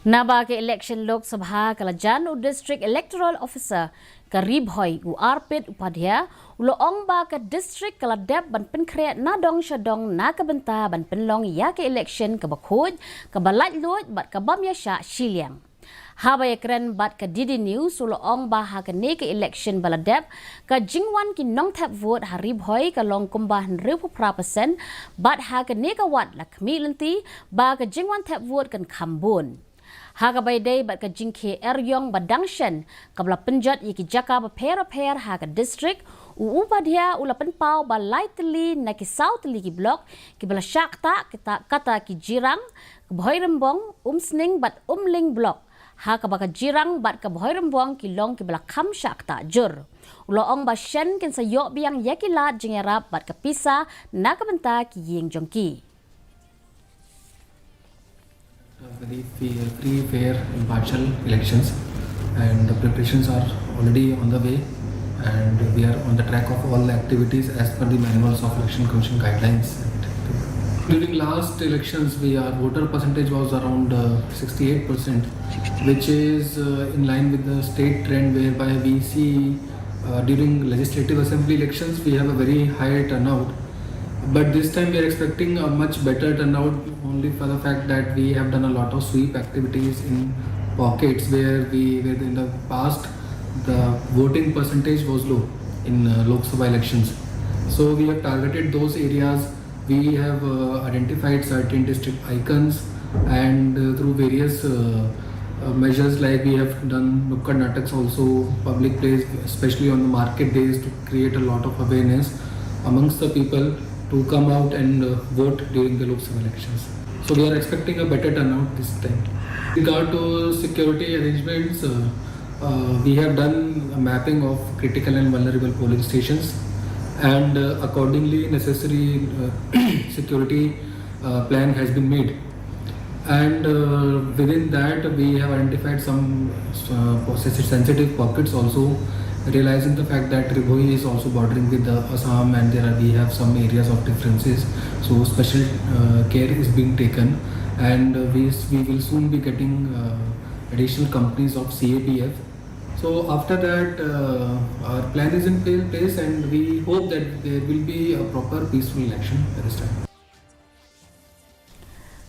Naba ke election Lok Sabha kalajan u District Electoral Officer Karib Hoi u Arpit Upadhya ulo ong ba ke Distrik kaladep ban Pynkhreh Nadong Shadong na ke Bynta ban Pynlong ya ke election ke Khuid ke balat luat bat ke bam yasha Shiliang. Habay keren bat ke Didi News ulo ong ba ha ke ne ke election baladep ke jingwan ki nong tap vote Harib Hoi ke long kumbah 100% bat ha ke ne ke wat la kmi lenti ba ke jingwan tap vote kan Kambun. Haga bay day bat ka jingke eryong badangshan kabla penjat iki jaka ba per haga district upadhya ula penpau ba lightly na ki south li block ki bala shakta kita kata ki jirang bhoirembong sning bat ling block haga ba ka jirang bat ka bhoirembong ki long ki bala kham shakta jur ulo ong ba shen kin sa yo biang yakila jingerap bat ka pisa na ka Bynta ki yeng jongki. Very free, fair, impartial elections, and the preparations are already on the way, and we are on the track of all the activities as per the manuals of Election Commission guidelines. During last elections, our voter percentage was around 68%, which is in line with the state trend, whereby we see during legislative assembly elections we have a very high turnout. But this time we are expecting a much better turnout only for the fact that we have done a lot of sweep activities in pockets where in the past the voting percentage was low in Lok Sabha elections. So we have targeted those areas. We have identified certain district icons and through various measures like we have done Nukkad Nataks also, public place, especially on the market days to create a lot of awareness amongst the people to come out and vote during the Lok Sabha elections. So we are expecting a better turnout this time. In regard to security arrangements, we have done a mapping of critical and vulnerable polling stations, and accordingly necessary security plan has been made. And within that we have identified some sensitive pockets also, realizing the fact that Ribhoi is also bordering with Assam and we have some areas of differences, so special care is being taken, and we will soon be getting additional companies of CAPF. So after that our plan is in place, and we hope that there will be a proper peaceful election at this time.